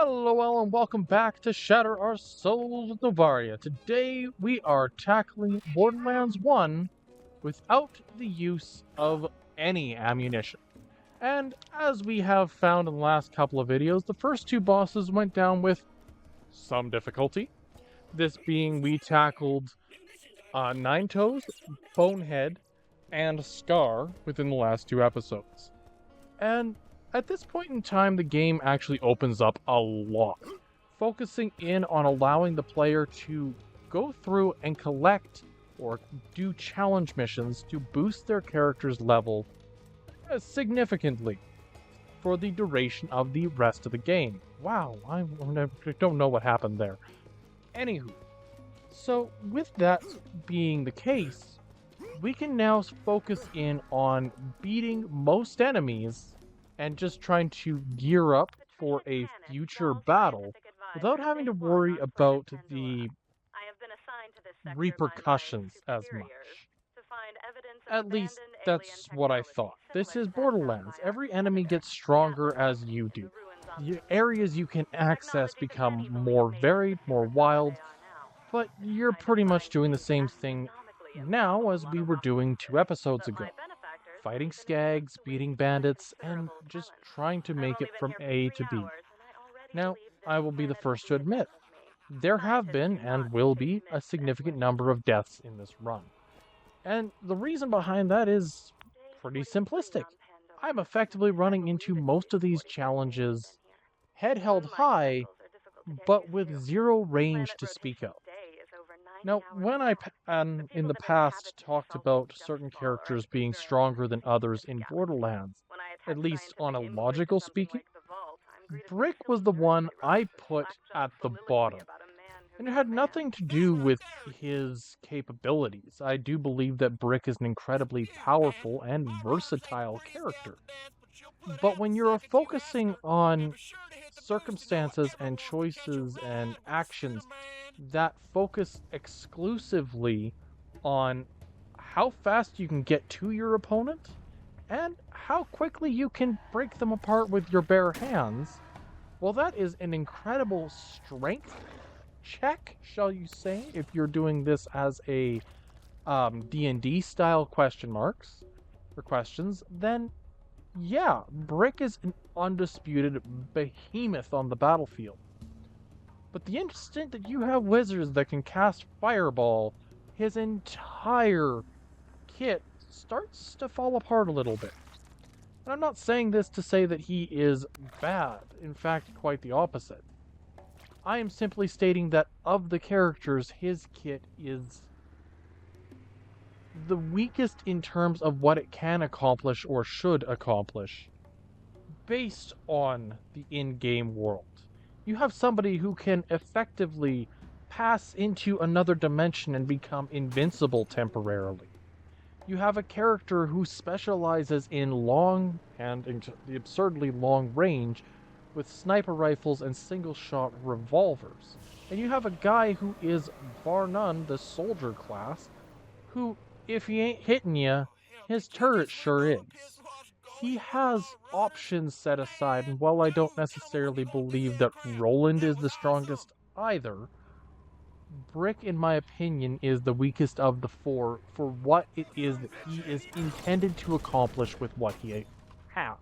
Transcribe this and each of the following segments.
Hello, and welcome back to Shatter Our Souls with Novaria. Today we are tackling Borderlands 1 without the use of any ammunition. And as we have found in the last couple of videos, the first two bosses went down with some difficulty. This being we tackled Nine Toes, Bonehead, and Scar within the last two episodes. And at this point in time, the game actually opens up a lot, focusing in on allowing the player to go through and collect or do challenge missions to boost their character's level significantly for the duration of the rest of the game. Wow, I don't know what happened there. Anywho, so with that being the case, we can now focus in on beating most enemies and just trying to gear up for a future battle without having to worry about the repercussions as much. At least that's what I thought. This is Borderlands. Every enemy gets stronger as you do. The areas you can access become more varied, more wild, but you're pretty much doing the same thing now as we were doing 2 episodes ago. Fighting skags, beating bandits, and just trying to make it from A to B. Now, I will be the first to admit, there have been, and will be, a significant number of deaths in this run. And the reason behind that is pretty simplistic. I'm effectively running into most of these challenges head held high, but with zero range to speak of. Now, when in the past talked about certain characters being stronger than others in Borderlands, at least on a logical speaking, Brick was the one I put at the bottom. And it had nothing to do with his capabilities. I do believe that Brick is an incredibly powerful and versatile character. But when you're focusing on circumstances and choices and actions that focus exclusively on how fast you can get to your opponent and how quickly you can break them apart with your bare hands, well, that is an incredible strength check, shall you say, if you're doing this as a D&D style question marks or questions, then yeah, Brick is an undisputed behemoth on the battlefield. But the instant that you have wizards that can cast Fireball, his entire kit starts to fall apart a little bit. And I'm not saying this to say that he is bad, in fact, quite the opposite. I am simply stating that of the characters, his kit is the weakest in terms of what it can accomplish or should accomplish based on the in-game world. You have somebody who can effectively pass into another dimension and become invincible temporarily. You have a character who specializes in long and the absurdly long range with sniper rifles and single-shot revolvers. And you have a guy who is, bar none, the soldier class, who, if he ain't hitting ya, his turret sure is. He has options set aside, and while I don't necessarily believe that Roland is the strongest either, Brick, in my opinion, is the weakest of the four for what it is that he is intended to accomplish with what he has.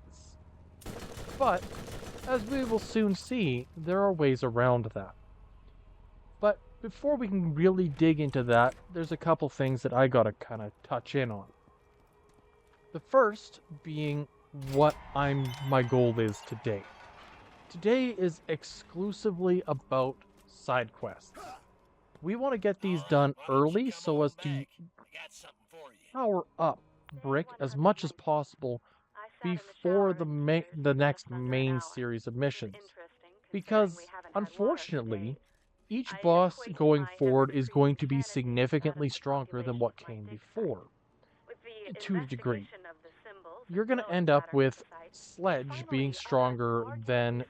But, as we will soon see, there are ways around that. But before we can really dig into that, there's a couple things that I gotta kind of touch in on. The first being what my goal is today. Today is exclusively about side quests. We want to get these done early so as to power up Brick as much as possible before the next main series of missions. Because, unfortunately, each boss going forward is going to be significantly stronger than what came before, to a degree. You're going to end up with Sledge being stronger than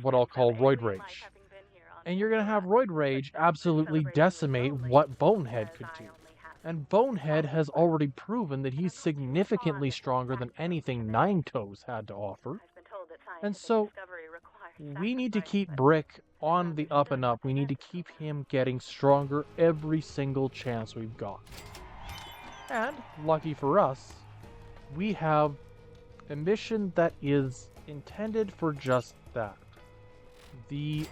what I'll call Roid Rage. And you're going to have Roid Rage absolutely decimate what Bonehead could do. And Bonehead has already proven that he's significantly stronger than anything Nine Toes had to offer. And so, we need to keep Brick on the up and up. We need to keep him getting stronger every single chance we've got. And, lucky for us, we have a mission that is intended for just that. The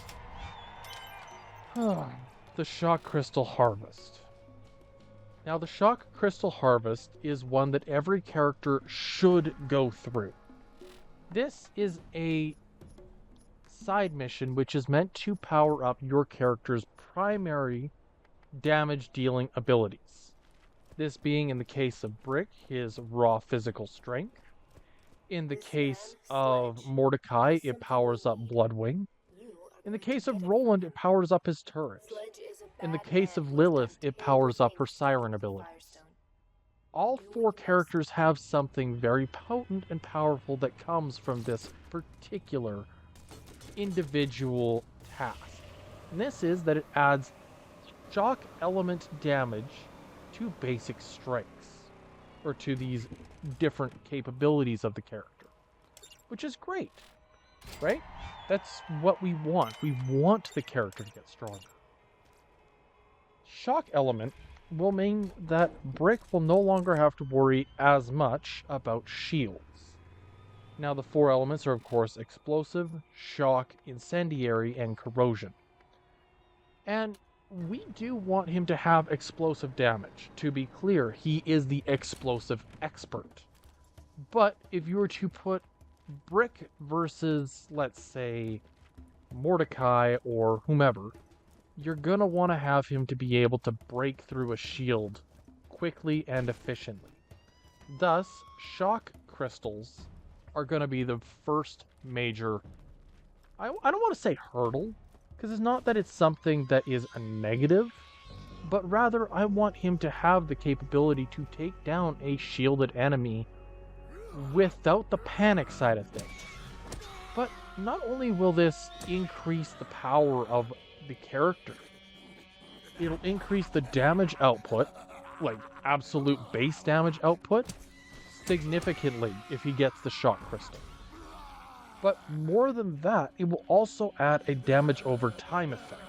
Shock Crystal Harvest. Now, the Shock Crystal Harvest is one that every character should go through. This is a side mission which is meant to power up your character's primary damage dealing abilities. This being, in the case of Brick, his raw physical strength. In the case of Mordecai, it powers up Bloodwing. In the case of Roland, it powers up his turret. In the case of Lilith, it powers up her siren abilities. All 4 characters have something very potent and powerful that comes from this particular individual task. And this is that it adds shock element damage to basic strengths, or to these different capabilities of the character, which is great, right? That's what we want. We want the character to get stronger. Shock element will mean that Brick will no longer have to worry as much about shields. Now, the 4 elements are, of course, explosive, shock, incendiary, and corrosion. And we do want him to have explosive damage. To be clear, he is the explosive expert. But if you were to put Brick versus, let's say, Mordecai or whomever, you're going to want to have him to be able to break through a shield quickly and efficiently. Thus, shock crystals are going to be the first major, I don't want to say hurdle, because it's not that it's something that is a negative, but rather I want him to have the capability to take down a shielded enemy without the panic side of things. But not only will this increase the power of the character, it'll increase the damage output, like absolute base damage output, significantly if he gets the shock crystal. But more than that, it will also add a damage over time effect.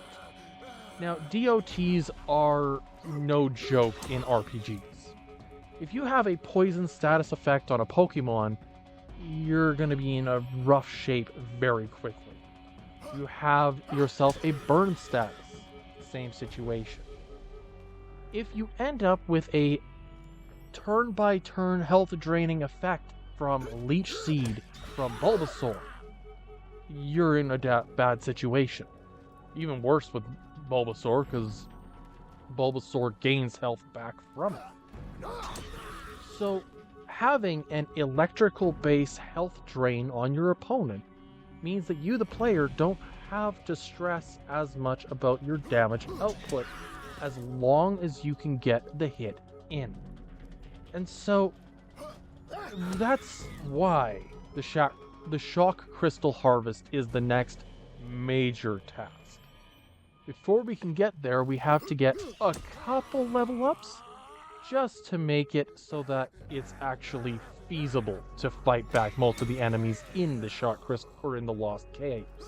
Now, DOTs are no joke in RPGs. If you have a poison status effect on a Pokemon, you're going to be in a rough shape very quickly. You have yourself a burn status, same situation. If you end up with a turn-by-turn health draining effect from Leech Seed, from Bulbasaur, you're in a bad situation. Even worse with Bulbasaur, because Bulbasaur gains health back from it. So, having an electrical base health drain on your opponent means that you, the player, don't have to stress as much about your damage output as long as you can get the hit in. And so, that's why the Shock Crystal Harvest is the next major task. Before we can get there, we have to get a couple level ups just to make it so that it's actually feasible to fight back most of the enemies in the Shock Crystal or in the Lost Caves.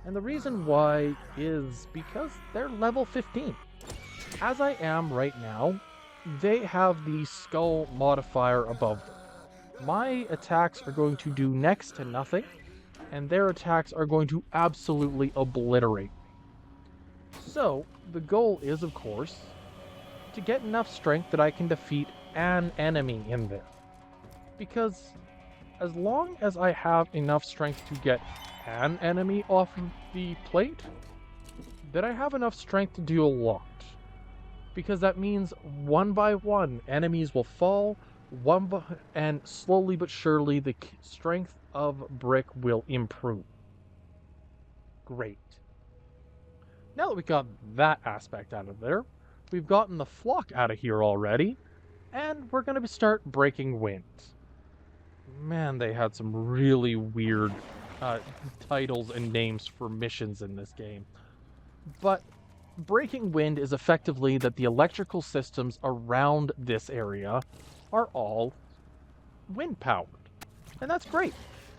And the reason why is because they're level 15. As I am right now, they have the skull modifier above them. My attacks are going to do next to nothing, and their attacks are going to absolutely obliterate me. So, the goal is, of course, to get enough strength that I can defeat an enemy in there. Because as long as I have enough strength to get an enemy off of the plate, then I have enough strength to do a lot. Because that means one by one, enemies will fall, and slowly but surely the strength of Brick will improve. Great. Now that we got that aspect out of there, we've gotten the flock out of here already, and we're going to start breaking wind. Man, they had some really weird titles and names for missions in this game. But breaking wind is effectively that the electrical systems around this area are all wind powered. And that's great.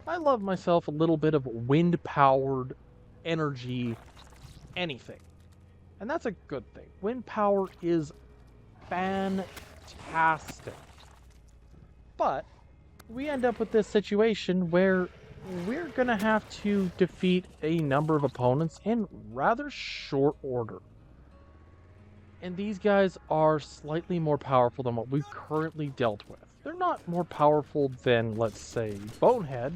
I love myself a little bit of wind-powered energy, anything. And that's a good thing. Wind power is fantastic. But we end up with this situation where we're going to have to defeat a number of opponents in rather short order. And these guys are slightly more powerful than what we've currently dealt with. They're not more powerful than, let's say, Bonehead,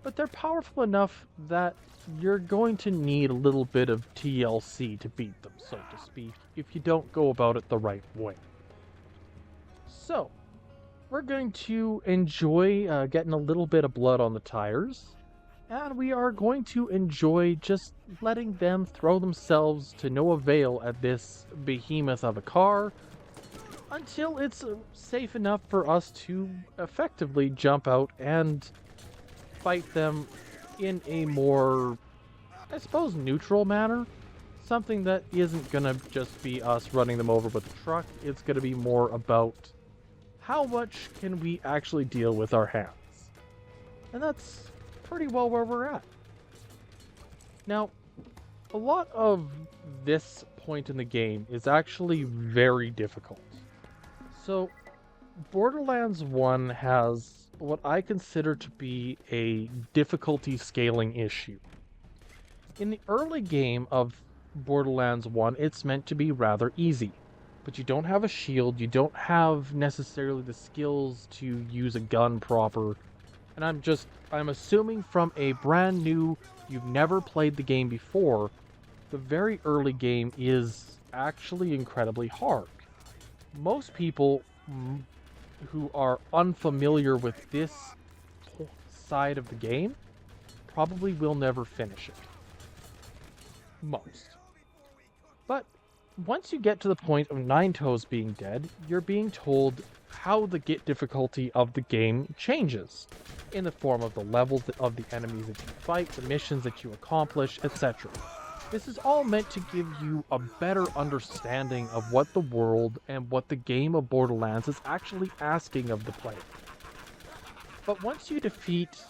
but they're powerful enough that you're going to need a little bit of TLC to beat them, so to speak, if you don't go about it the right way. So, we're going to enjoy getting a little bit of blood on the tires, and we are going to enjoy just letting them throw themselves to no avail at this behemoth of a car until it's safe enough for us to effectively jump out and fight them in a more, I suppose, neutral manner. Something that isn't gonna just be us running them over with a truck. It's gonna be more about how much can we actually deal with our hands. And that's pretty well where we're at. Now, a lot of this point in the game is actually very difficult. So, Borderlands 1 has what I consider to be a difficulty scaling issue. In the early game of Borderlands 1, it's meant to be rather easy. But you don't have a shield, you don't have necessarily the skills to use a gun proper. And I'm assuming from a brand new, you've never played the game before, the very early game is actually incredibly hard. Most people who are unfamiliar with this side of the game probably will never finish it. Most. But once you get to the point of Nine Toes being dead, you're being told how the difficulty of the game changes in the form of the levels of the enemies that you fight, the missions that you accomplish, etc. This is all meant to give you a better understanding of what the world and what the game of Borderlands is actually asking of the player. But once you defeat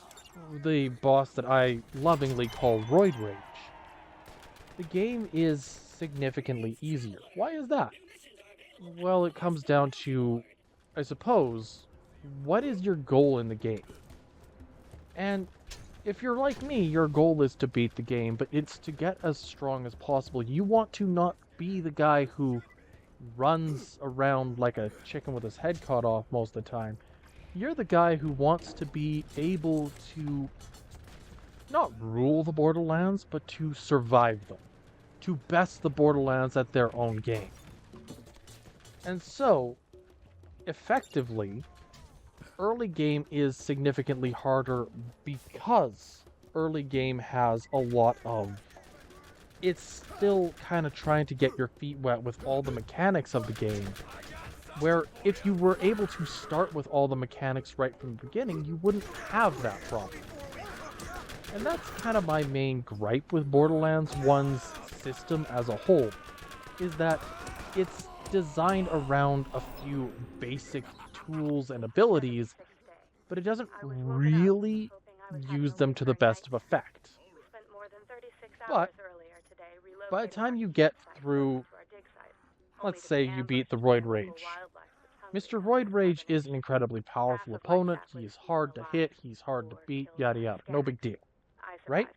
the boss that I lovingly call Roid Rage, the game is significantly easier. Why is that? Well, it comes down to, I suppose, what is your goal in the game? And if you're like me, your goal is to beat the game, but it's to get as strong as possible. You want to not be the guy who runs around like a chicken with his head cut off most of the time. You're the guy who wants to be able to not rule the Borderlands, but to survive them. To best the Borderlands at their own game. And so, effectively, early game is significantly harder because early game has a lot of... It's still kind of trying to get your feet wet with all the mechanics of the game, where if you were able to start with all the mechanics right from the beginning, you wouldn't have that problem. And that's kind of my main gripe with Borderlands 1's system as a whole, is that it's designed around a few basic tools and abilities, but it doesn't really use them to the best of effect. But by the time you get through, let's say you beat the Roid Rage. Mr. Roid Rage is an incredibly powerful opponent, he's hard to hit, he's hard to beat, yada yada, no big deal. Right?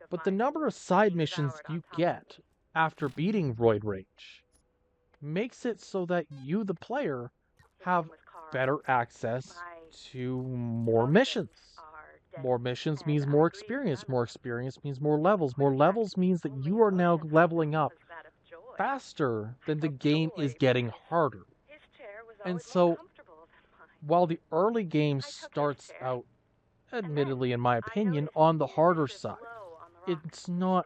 But the number of side missions you get after beating Roid Rage makes it so that you, the player, have better access to more missions. More missions means more experience. More experience means more levels. More levels means that you are now leveling up faster than the game is getting harder. And so, while the early game starts out, admittedly in my opinion, on the harder side, it's not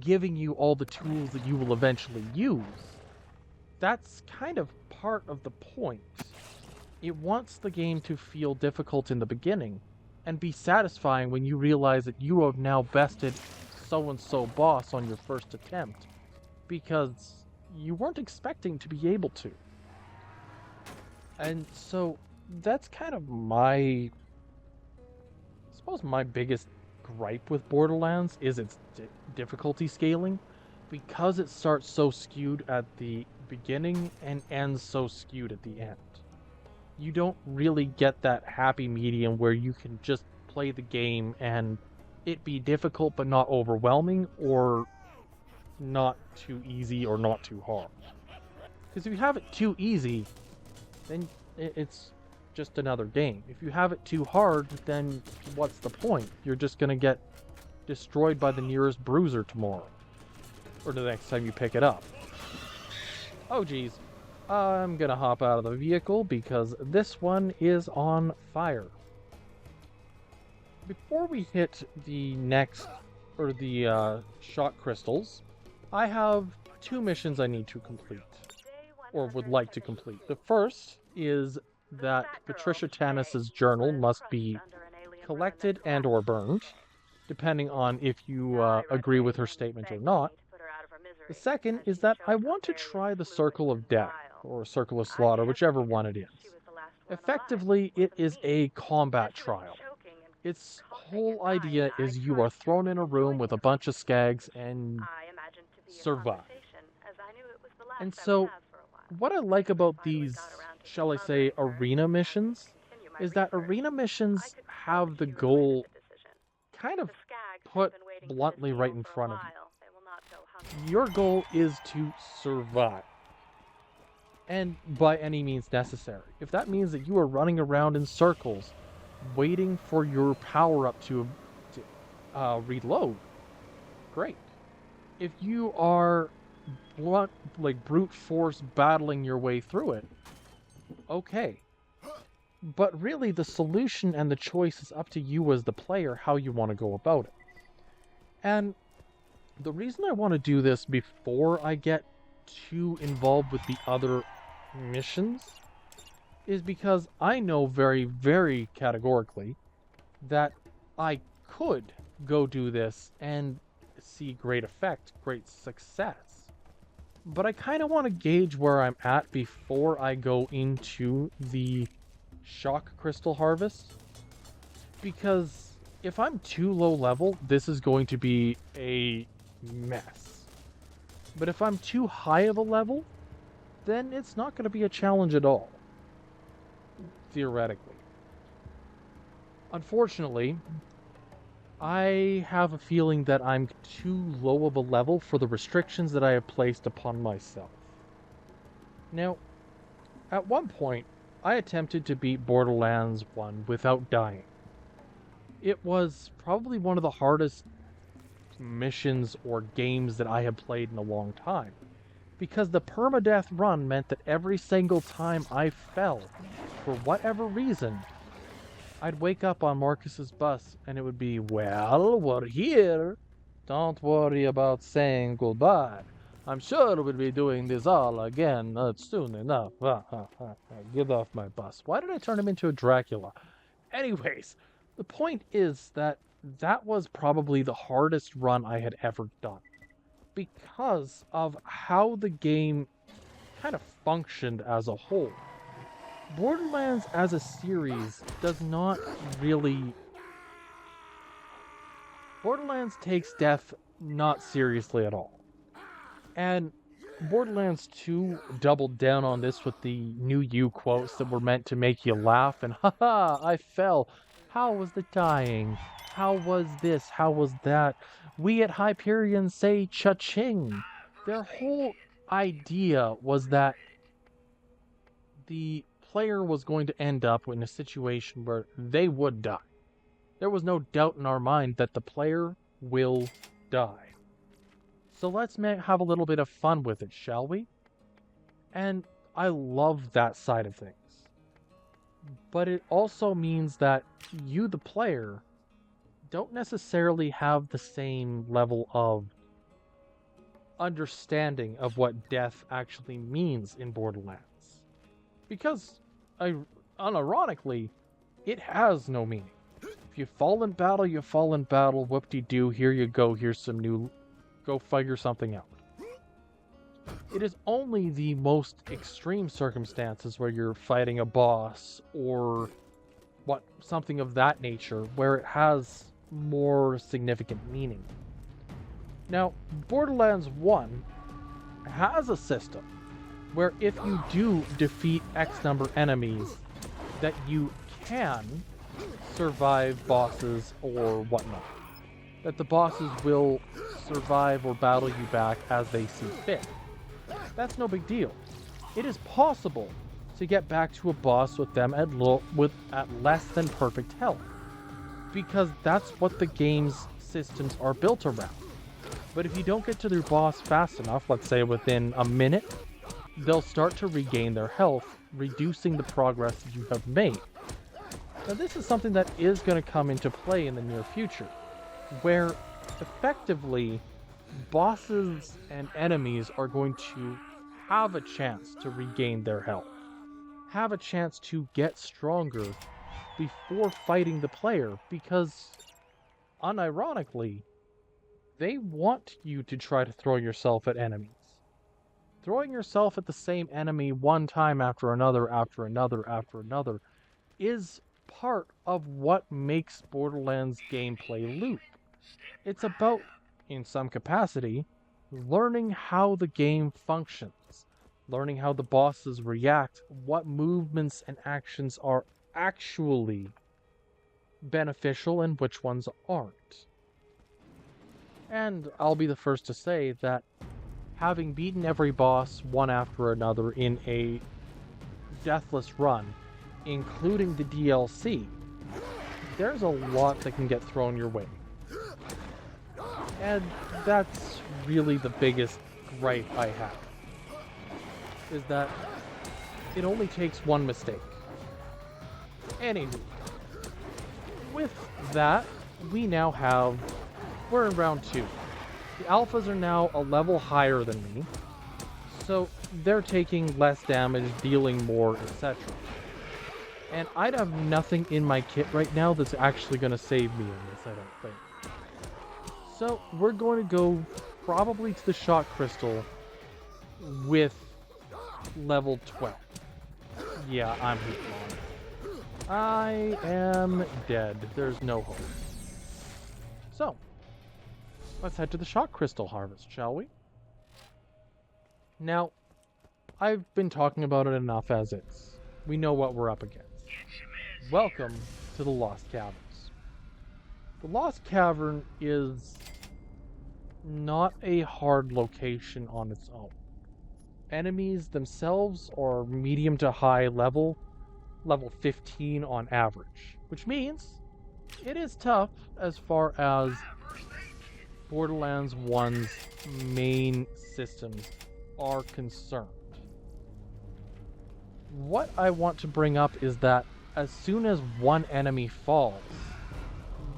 giving you all the tools that you will eventually use. That's kind of part of the point. It wants the game to feel difficult in the beginning, and be satisfying when you realize that you have now bested so-and-so boss on your first attempt, because you weren't expecting to be able to. And so, that's kind of my suppose my biggest gripe with Borderlands is its difficulty scaling, because it starts so skewed at the beginning and ends so skewed at the end. You don't really get that happy medium where you can just play the game and it be difficult but not overwhelming, or not too easy or not too hard. Because if you have it too easy, then it's just another game. If you have it too hard, then what's the point? You're just gonna get destroyed by the nearest bruiser tomorrow. Or the next time you pick it up. Oh geez. I'm gonna hop out of the vehicle because this one is on fire. Before we hit the next, or the shock crystals, I have 2 missions I need to complete, or would like to complete. The first is that Patricia Tannis's journal must be collected and or burned, depending on if you agree with her statement or not. The second is that I want to try the Circle of Death, or Circle of Slaughter, whichever one it is. Effectively, it is a combat trial. Its whole idea is you are thrown in a room with a bunch of skags and survive. And so, what I like about these, shall I say, arena missions, is that arena missions have the goal kind of put bluntly right in front of you. Your goal is to survive. And by any means necessary. If that means that you are running around in circles, waiting for your power-up to reload, great. If you are brute force battling your way through it, okay. But really, the solution and the choice is up to you as the player, how you want to go about it. And the reason I want to do this before I get too involved with the other missions is because I know very, very categorically that I could go do this and see great effect, great success. But I kind of want to gauge where I'm at before I go into the shock crystal harvest. Because if I'm too low level, this is going to be a mess. But if I'm too high of a level, then it's not going to be a challenge at all. Theoretically. Unfortunately, I have a feeling that I'm too low of a level for the restrictions that I have placed upon myself. Now, at one point, I attempted to beat Borderlands 1 without dying. It was probably one of the hardest missions or games that I have played in a long time. Because the permadeath run meant that every single time I fell, for whatever reason, I'd wake up on Marcus's bus and it would be, well, we're here. Don't worry about saying goodbye. I'm sure we'll be doing this all again soon enough. Get off my bus. Why did I turn him into a Dracula? Anyways, the point is that was probably the hardest run I had ever done. Because of how the game kind of functioned as a whole. Borderlands as a series does not really... Borderlands takes death not seriously at all. And Borderlands 2 doubled down on this with the new you quotes that were meant to make you laugh and haha, I fell. How was the dying? How was this? How was that? We at Hyperion say cha-ching. Their whole idea was that the player was going to end up in a situation where they would die. There was no doubt in our mind that the player will die. So let's have a little bit of fun with it, shall we? And I love that side of things. But it also means that you, the player, don't necessarily have the same level of understanding of what death actually means in Borderlands. Because, unironically, it has no meaning. If you fall in battle, you fall in battle, whoop-de-doo, here you go, here's some new... Go figure something out. It is only the most extreme circumstances where you're fighting a boss, or something of that nature where it has more significant meaning. Now, Borderlands 1 has a system where if you do defeat X number enemies, that you can survive bosses or whatnot. That the bosses will survive or battle you back as they see fit. That's no big deal. It is possible to get back to a boss with them at less than perfect health, because that's what the game's systems are built around. But if you don't get to their boss fast enough, let's say within a minute, they'll start to regain their health, reducing the progress that you have made. Now this is something that is going to come into play in the near future, where effectively bosses and enemies are going to have a chance to regain their health, have a chance to get stronger before fighting the player, because unironically, they want you to try to throw yourself at enemies. Throwing yourself at the same enemy one time after another, after another, after another, is part of what makes Borderlands gameplay loop. It's about, in some capacity, learning how the game functions, learning how the bosses react, what movements and actions are actually beneficial and which ones aren't. And I'll be the first to say that having beaten every boss one after another in a deathless run, including the DLC, there's a lot that can get thrown your way. And that's really the biggest gripe I have, is that it only takes one mistake. Anywho, with that, we're in round 2. The alphas are now a level higher than me, so they're taking less damage, dealing more, etc. And I'd have nothing in my kit right now that's actually going to save me in this, I don't think. So we're going to go probably to the shot crystal with level 12. Yeah, I'm hooked on it. I am dead. There's no hope. So, let's head to the shot crystal harvest, shall we? Now, I've been talking about it enough as is. We know what we're up against. Welcome to the Lost Caverns. The Lost Cavern is not a hard location on its own. Enemies themselves are medium to high level 15 on average, which means it is tough as far as Borderlands 1's main systems are concerned. What I want to bring up is that as soon as one enemy falls,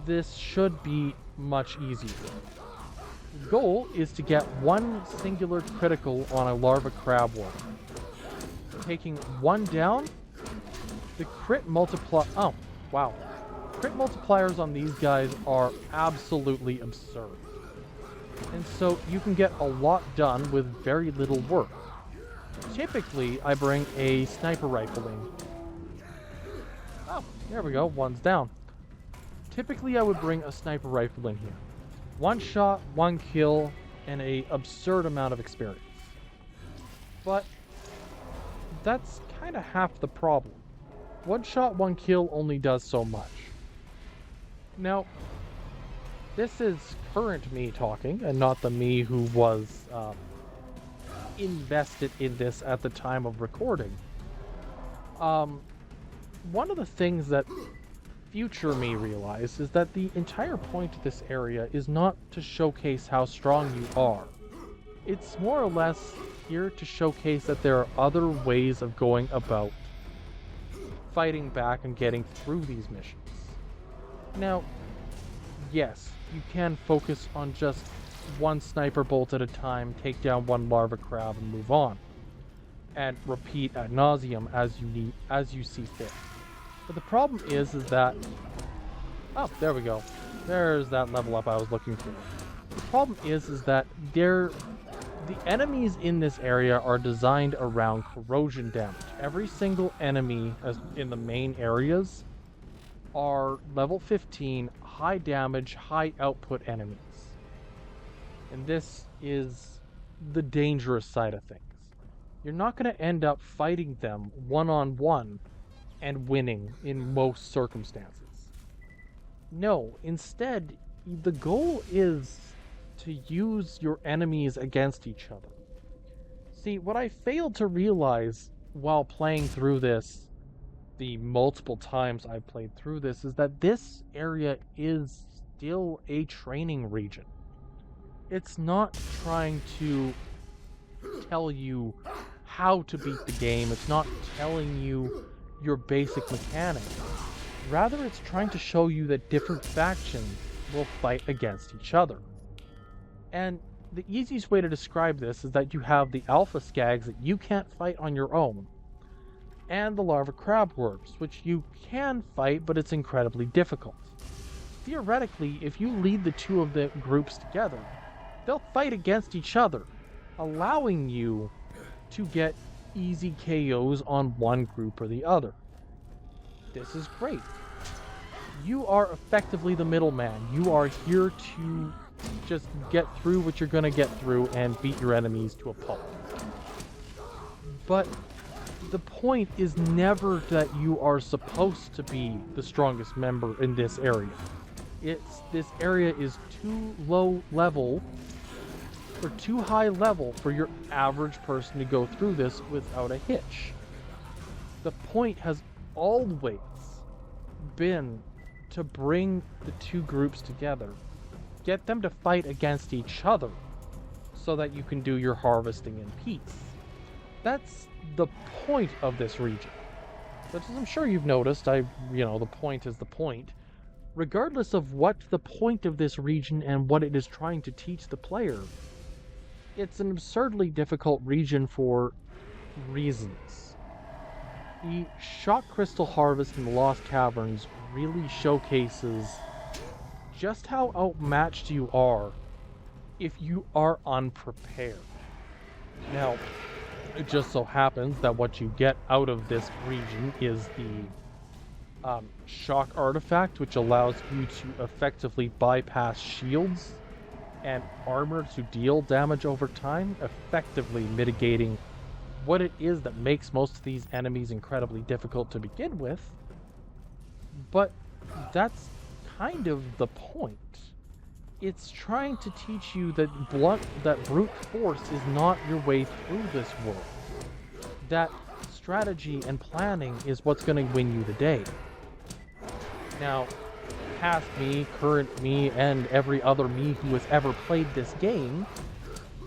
this should be much easier. The goal is to get one singular critical on a larva crab one. Taking one down, the crit multiplier... Oh, wow. Crit multipliers on these guys are absolutely absurd. And so you can get a lot done with very little work. Typically, I bring a sniper rifle in. Oh, there we go, one's down. Typically, I would bring a sniper rifle in here. One shot, one kill, and an absurd amount of experience. But that's kind of half the problem. One shot, one kill only does so much. Now, this is current me talking, and not the me who was invested in this at the time of recording. One of the things that future me realized is that the entire point of this area is not to showcase how strong you are. It's more or less here to showcase that there are other ways of going about fighting back and getting through these missions. Now, yes, you can focus on just one sniper bolt at a time, take down one larva crab and move on, and repeat ad nauseum as you see fit. But the problem is that... Oh, there we go. There's that level up I was looking for. The problem is that the enemies in this area are designed around corrosion damage. Every single enemy in the main areas are level 15, high damage, high output enemies. And this is the dangerous side of things. You're not going to end up fighting them one-on-one and winning in most circumstances. No, instead, the goal is to use your enemies against each other. See, what I failed to realize while playing through this, the multiple times I played through this, is that this area is still a training region. It's not trying to tell you how to beat the game. It's not telling you your basic mechanics. Rather, it's trying to show you that different factions will fight against each other. And the easiest way to describe this is that you have the alpha skags that you can't fight on your own, and the larva crabworms, which you can fight, but it's incredibly difficult. Theoretically, if you lead the two of the groups together, they'll fight against each other, allowing you to get easy KOs on one group or the other. This is great. You are effectively the middleman. You are here to just get through what you're going to get through and beat your enemies to a pulp. But the point is never that you are supposed to be the strongest member in this area. This area is too low level or too high level for your average person to go through this without a hitch. The point has always been to bring the two groups together, get them to fight against each other so that you can do your harvesting in peace. That's the point of this region. But as I'm sure you've noticed, the point is the point. Regardless of what the point of this region and what it is trying to teach the player, it's an absurdly difficult region for reasons. The shock crystal harvest in the Lost Caverns really showcases just how outmatched you are if you are unprepared. Now, it just so happens that what you get out of this region is the shock artifact, which allows you to effectively bypass shields and armor to deal damage over time, effectively mitigating what it is that makes most of these enemies incredibly difficult to begin with. But that's kind of the point. It's trying to teach you that brute force is not your way through this world. That strategy and planning is what's going to win you the day. Now, past me, current me, and every other me who has ever played this game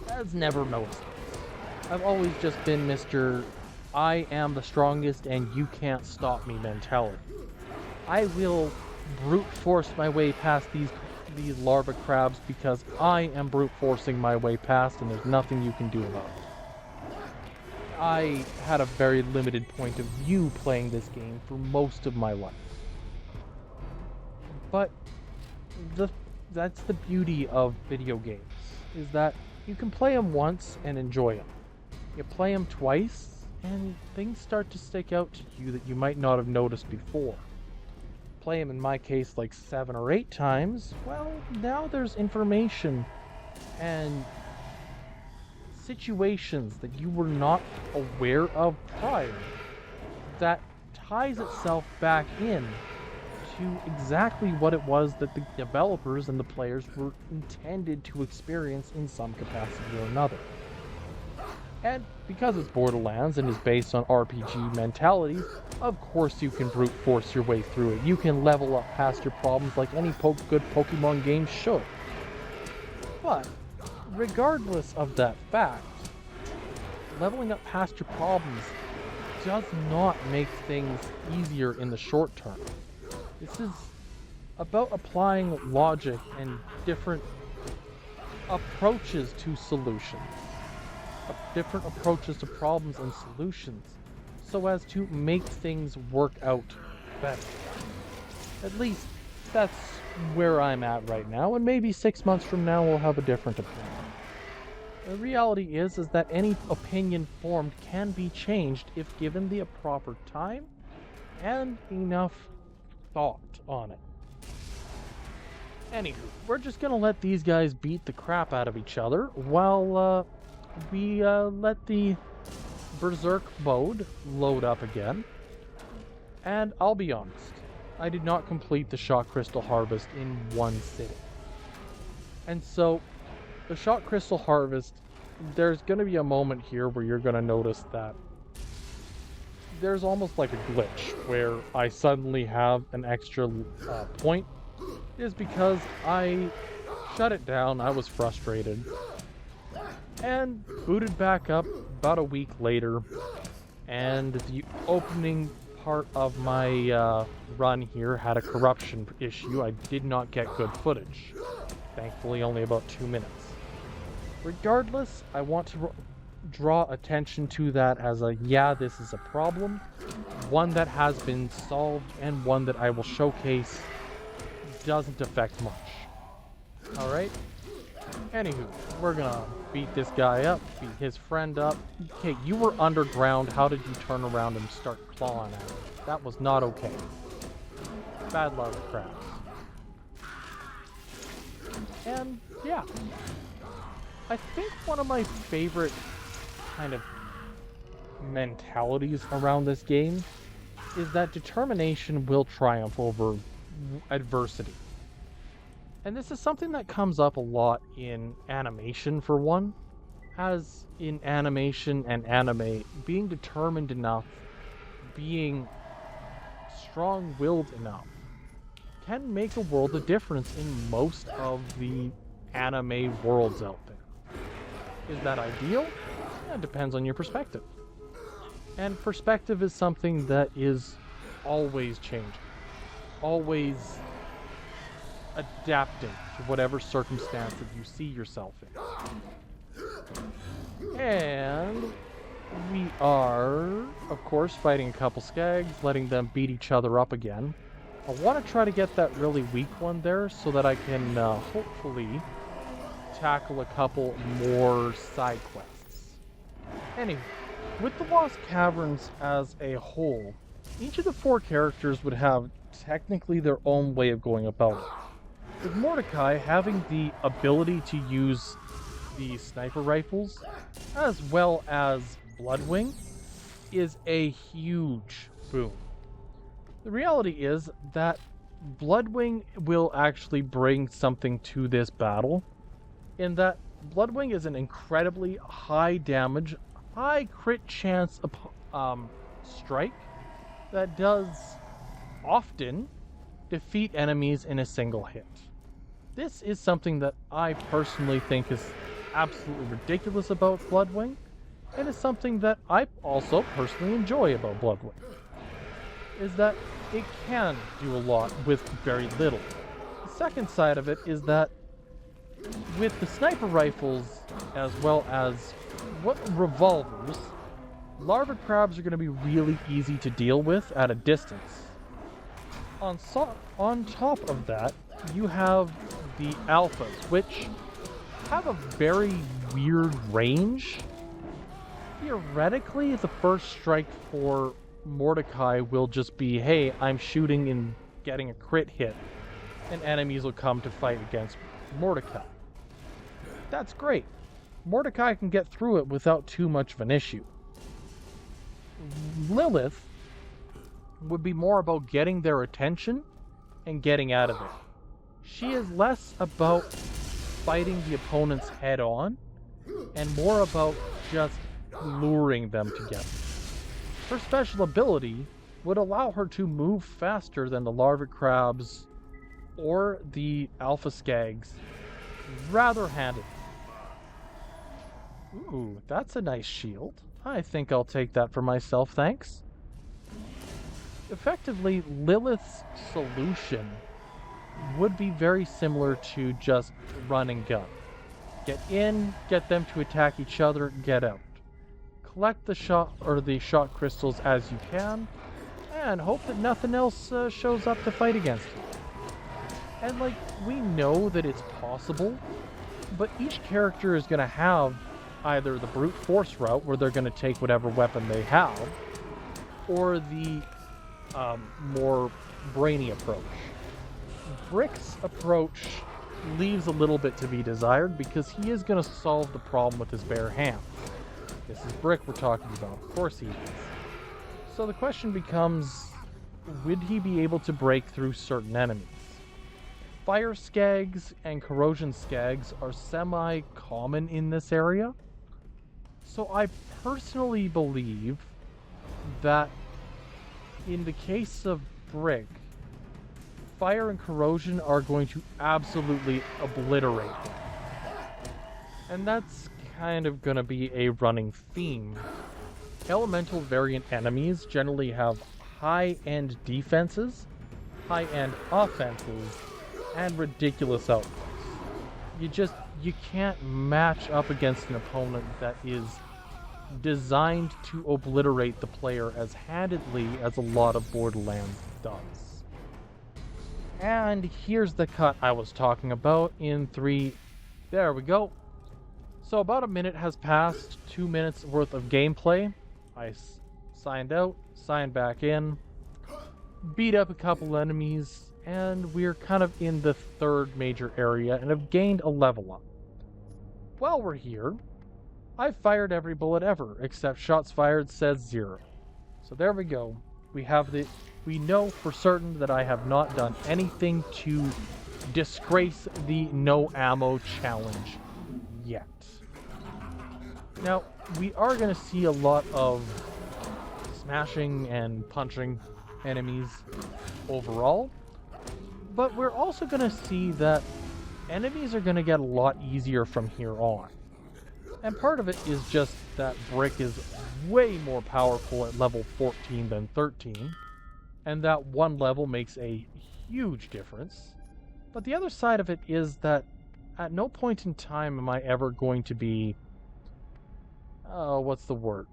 has never noticed this. I've always just been Mr. I am the strongest and you can't stop me mentality. I will brute force my way past these larva crabs because I am brute forcing my way past and there's nothing you can do about it. I had a very limited point of view playing this game for most of my life. But that's the beauty of video games, is that you can play them once and enjoy them. You play them twice and things start to stick out to you that you might not have noticed before. Play them, in my case, like 7 or 8 times, well, now there's information and situations that you were not aware of prior that ties itself back in to exactly what it was that the developers and the players were intended to experience in some capacity or another. And because it's Borderlands and is based on RPG mentalities, of course you can brute force your way through it. You can level up past your problems like any good Pokemon game should. But, regardless of that fact, leveling up past your problems does not make things easier in the short term. This is about applying logic and different approaches to solutions. Different approaches to problems and solutions so as to make things work out better. At least that's where I'm at right now, and maybe 6 months from now we'll have a different opinion. The reality is that any opinion formed can be changed if given the proper time and enough thought on it. Anywho, we're just gonna let these guys beat the crap out of each other while we let the Berserk mode load up again. And I'll be honest, I did not complete the Shot Crystal Harvest in one sitting. And so, the Shot Crystal Harvest, there's going to be a moment here where you're going to notice that there's almost like a glitch where I suddenly have an extra point. It is because I shut it down, I was frustrated, and booted back up about a week later, and the opening part of my run here had a corruption issue. I did not get good footage. Thankfully, only about 2 minutes. Regardless, I want to draw attention to that as this is a problem, one that has been solved, and one that I will showcase doesn't affect much. Alright? Anywho, we're gonna beat this guy up, beat his friend up. Okay, you were underground. How did you turn around and start clawing at him? That was not okay. Bad luck, crabs. And, yeah. I think one of my favorite kind of mentalities around this game is that determination will triumph over adversity. And this is something that comes up a lot in animation, for one. As in animation and anime, being determined enough, being strong-willed enough, can make a world of difference in most of the anime worlds out there. Is that ideal? It depends on your perspective. And perspective is something that is always changing. Always adapting to whatever circumstance that you see yourself in. And we are, of course, fighting a couple skags, letting them beat each other up again. I want to try to get that really weak one there so that I can hopefully tackle a couple more side quests. Anyway, with the Lost Caverns as a whole, each of the 4 characters would have technically their own way of going about it. With Mordecai having the ability to use the sniper rifles, as well as Bloodwing, is a huge boon. The reality is that Bloodwing will actually bring something to this battle, in that Bloodwing is an incredibly high damage, high crit chance strike that does often defeat enemies in a single hit. This is something that I personally think is absolutely ridiculous about Bloodwing, and is something that I also personally enjoy about Bloodwing, is that it can do a lot with very little. The second side of it is that with the sniper rifles, as well as revolvers, larva crabs are going to be really easy to deal with at a distance. On top of that, you have the alphas, which have a very weird range. Theoretically, the first strike for Mordecai will just be, hey, I'm shooting and getting a crit hit, and enemies will come to fight against Mordecai. That's great. Mordecai can get through it without too much of an issue. Lilith would be more about getting their attention and getting out of it. She is less about fighting the opponents head on, and more about just luring them together. Her special ability would allow her to move faster than the larva crabs or the alpha skags rather handily. Ooh, that's a nice shield. I think I'll take that for myself, thanks. Effectively, Lilith's solution would be very similar to just run and gun. Get in, get them to attack each other, get out. Collect the shot crystals as you can, and hope that nothing else shows up to fight against you. And we know that it's possible, but each character is going to have either the brute force route, where they're going to take whatever weapon they have, or the more brainy approach. Brick's approach leaves a little bit to be desired because he is going to solve the problem with his bare hands. This is Brick we're talking about, of course he is. So the question becomes, would he be able to break through certain enemies? Fire skags and corrosion skags are semi-common in this area. So I personally believe that in the case of Brick, fire and corrosion are going to absolutely obliterate him. And that's kind of going to be a running theme. Elemental variant enemies generally have high-end defenses, high-end offenses, and ridiculous outputs. You can't match up against an opponent that is designed to obliterate the player as handedly as a lot of Borderlands does. And here's the cut I was talking about in 3. There we go. So about a minute has passed, 2 minutes worth of gameplay. I signed out, signed back in, beat up a couple enemies, and we're kind of in the 3rd major area and have gained a level up. While we're here, I fired every bullet ever, except shots fired says 0. So there we go. We know for certain that I have not done anything to disgrace the no ammo challenge yet. Now, we are going to see a lot of smashing and punching enemies overall, but we're also going to see that enemies are going to get a lot easier from here on. And part of it is just that Brick is way more powerful at level 14 than 13, and that one level makes a huge difference. But the other side of it is that at no point in time am I ever going to be... what's the word?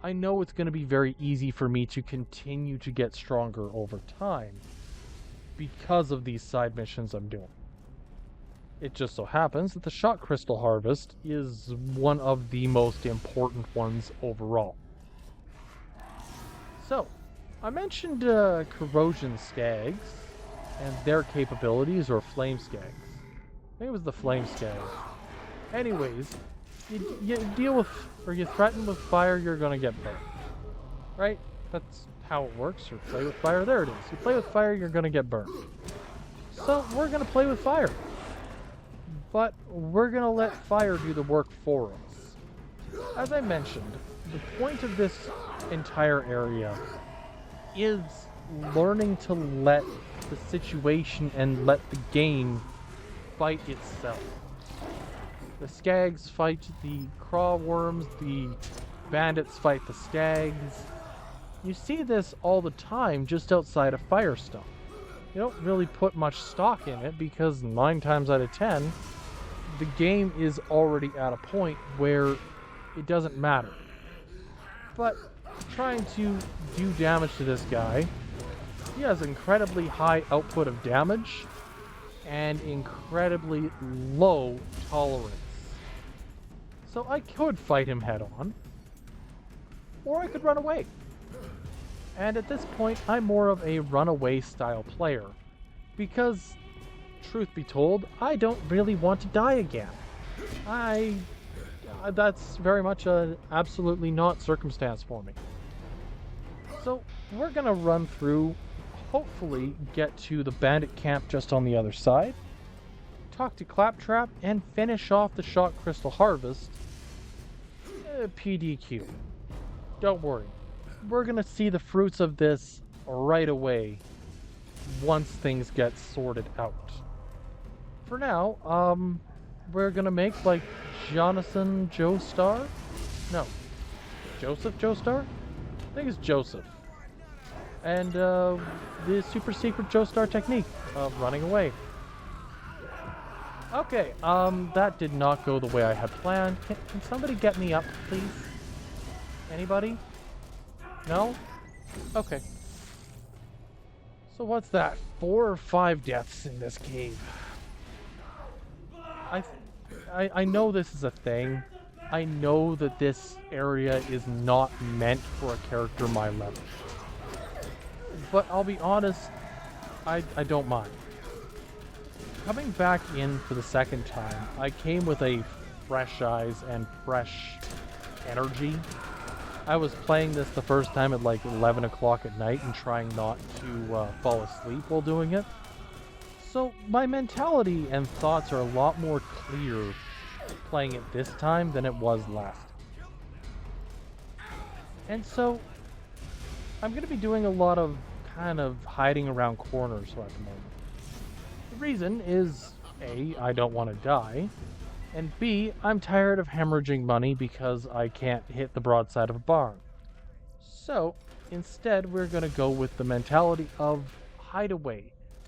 I know it's going to be very easy for me to continue to get stronger over time because of these side missions I'm doing. It just so happens that the shot crystal harvest is one of the most important ones overall. So, I mentioned corrosion skags and their capabilities, or flame skags. I think it was the flame skags. Anyways, you deal with, or you threaten with fire, you're gonna get burned. Right? That's how it works. Or play with fire, there it is. You play with fire, you're gonna get burned. So, we're gonna play with fire. But we're going to let fire do the work for us. As I mentioned, the point of this entire area is learning to let the situation and let the game fight itself. The skags fight the craw worms, the bandits fight the skags. You see this all the time just outside of Firestone. You don't really put much stock in it because 9 times out of 10, the game is already at a point where it doesn't matter. But trying to do damage to this guy, he has incredibly high output of damage and incredibly low tolerance. So I could fight him head on, or I could run away. And at this point, I'm more of a runaway style player, because truth be told, I don't really want to die again. That's very much a absolutely not circumstance for me. So we're gonna run through, hopefully get to the bandit camp just on the other side, talk to Claptrap, and finish off the shot crystal harvest. PDQ. Don't worry. We're gonna see the fruits of this right away once things get sorted out. For now, we're gonna make like Jonathan Joestar? No. Joseph Joestar? I think it's Joseph. And the super secret Joestar technique of running away. Okay, that did not go the way I had planned. Can somebody get me up, please? Anybody? No? Okay. So what's that? 4 or 5 deaths in this cave. I know this is a thing. I know that this area is not meant for a character my level. But I'll be honest, I don't mind. Coming back in for the second time, I came with a fresh eyes and fresh energy. I was playing this the first time at like 11 o'clock at night and trying not to fall asleep while doing it. So my mentality and thoughts are a lot more clear playing it this time than it was last. And so I'm going to be doing a lot of kind of hiding around corners at the moment. The reason is A, I don't want to die, and B, I'm tired of hemorrhaging money because I can't hit the broadside of a barn. So instead we're going to go with the mentality of hideaway.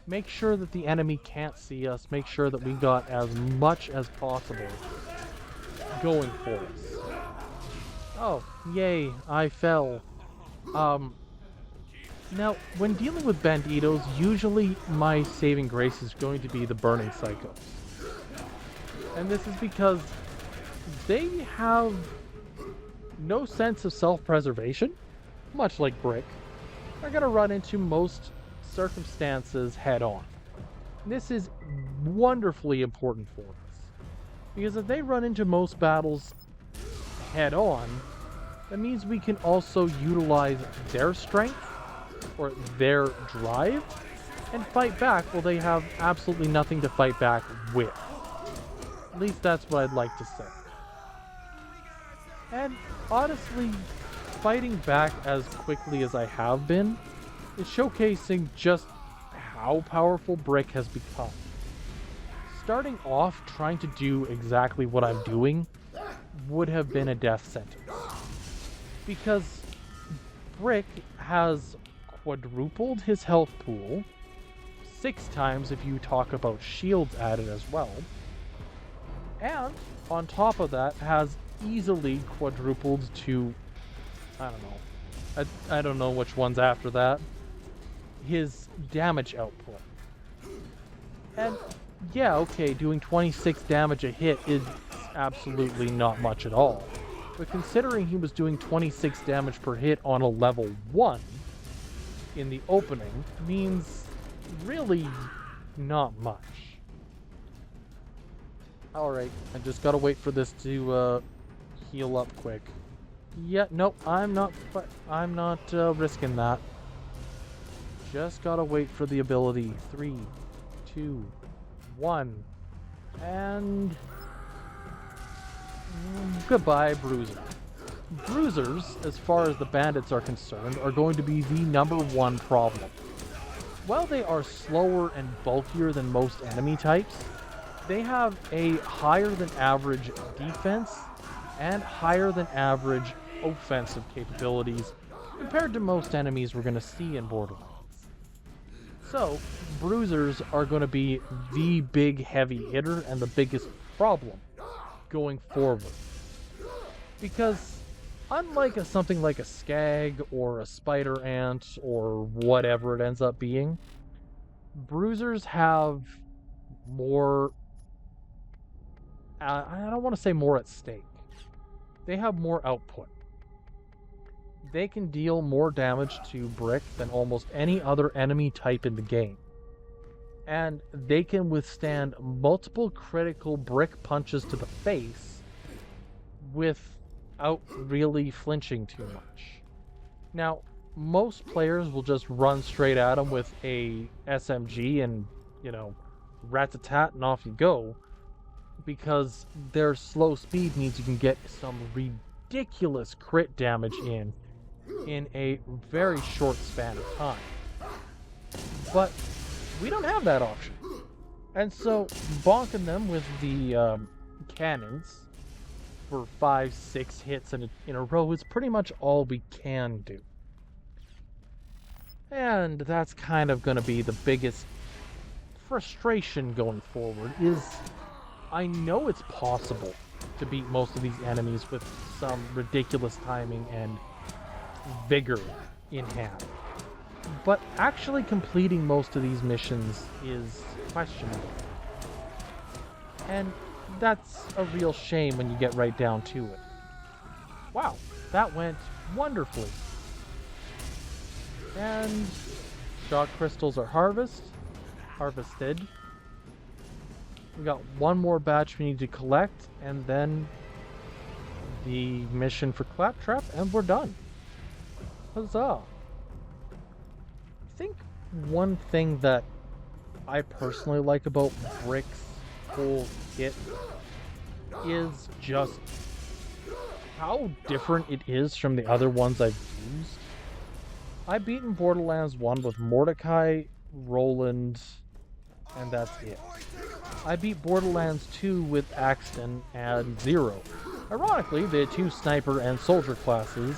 Make sure that the enemy can't see us, make sure that we got as much as possible going for us. Oh, yay, I fell. Now, when dealing with banditos, usually my saving grace is going to be the burning psychos. And this is because they have no sense of self-preservation, much like Brick. They're going to run into most circumstances head-on. This is wonderfully important for us, because if they run into most battles head-on, that means we can also utilize their strength or their drive and fight back while they have absolutely nothing to fight back with. At least that's what I'd like to say. And honestly, fighting back as quickly as I have been is showcasing just how powerful Brick has become. Starting off trying to do exactly what I'm doing would have been a death sentence. Because Brick has quadrupled his health pool, 6 times if you talk about shields added as well, and on top of that has easily quadrupled to, I don't know which one's after that, his damage output. And yeah, okay, doing 26 damage a hit is absolutely not much at all. But considering he was doing 26 damage per hit on a level 1 in the opening, means really not much. Alright, I just gotta wait for this to heal up quick. Yeah, nope, I'm not risking that. Just gotta wait for the ability. 3, 2, 1, and goodbye, Bruiser. Bruisers, as far as the bandits are concerned, are going to be the #1 problem. While they are slower and bulkier than most enemy types, they have a higher than average defense and higher than average offensive capabilities compared to most enemies we're going to see in Borderlands. So, Bruisers are going to be the big heavy hitter and the biggest problem going forward. Because unlike something like a Skag or a Spider Ant or whatever it ends up being, Bruisers have more, I don't want to say more at stake. They have more output. They can deal more damage to Brick than almost any other enemy type in the game. And they can withstand multiple critical Brick punches to the face without really flinching too much. Now, most players will just run straight at them with a SMG and, rat-a-tat and off you go, because their slow speed means you can get some ridiculous crit damage in a very short span of time. But we don't have that option. And so bonking them with the cannons for 5-6 hits in a row is pretty much all we can do. And that's kind of going to be the biggest frustration going forward, is I know it's possible to beat most of these enemies with some ridiculous timing and vigor in hand. But actually completing most of these missions is questionable. And that's a real shame when you get right down to it. Wow, that went wonderfully. And Shock crystals are harvested. We got one more batch we need to collect, and then the mission for Claptrap, and we're done. Huzzah! I think one thing that I personally like about Brick's whole kit is just how different it is from the other ones I've used. I've beaten Borderlands 1 with Mordecai, Roland, and that's it. I beat Borderlands 2 with Axton and Zero. Ironically, the two sniper and soldier classes,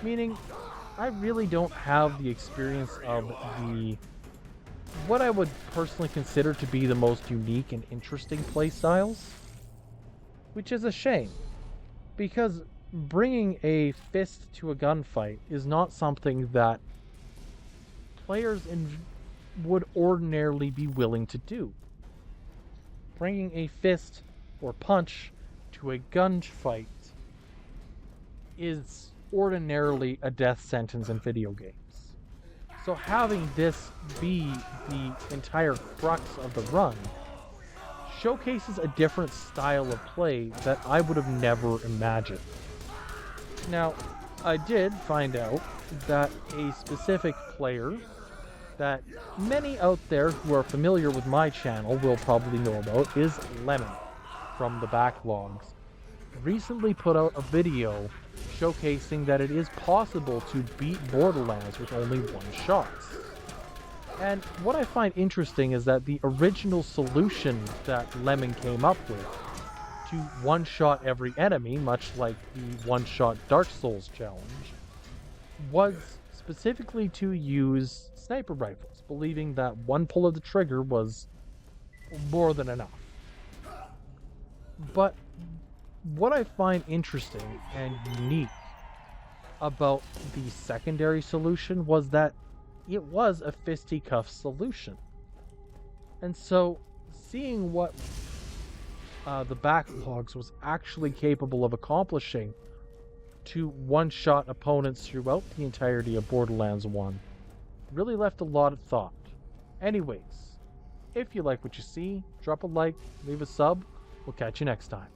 meaning I really don't have the experience of what I would personally consider to be the most unique and interesting playstyles. Which is a shame, because bringing a fist to a gunfight is not something that players would ordinarily be willing to do. Bringing a fist or punch to a gunfight is ordinarily a death sentence in video games. So having this be the entire crux of the run showcases a different style of play that I would have never imagined. Now, I did find out that a specific player that many out there who are familiar with my channel will probably know about is Lemon from the Backlogs. Recently put out a video showcasing that it is possible to beat Borderlands with only one shot. And what I find interesting is that the original solution that Lemon came up with to one-shot every enemy, much like the one-shot Dark Souls challenge, was specifically to use sniper rifles, believing that one pull of the trigger was more than enough. But what I find interesting and unique about the secondary solution was that it was a fisticuff solution. And so, seeing what the Backlogs was actually capable of accomplishing to one-shot opponents throughout the entirety of Borderlands 1 really left a lot of thought. Anyways, if you like what you see, drop a like, leave a sub. We'll catch you next time.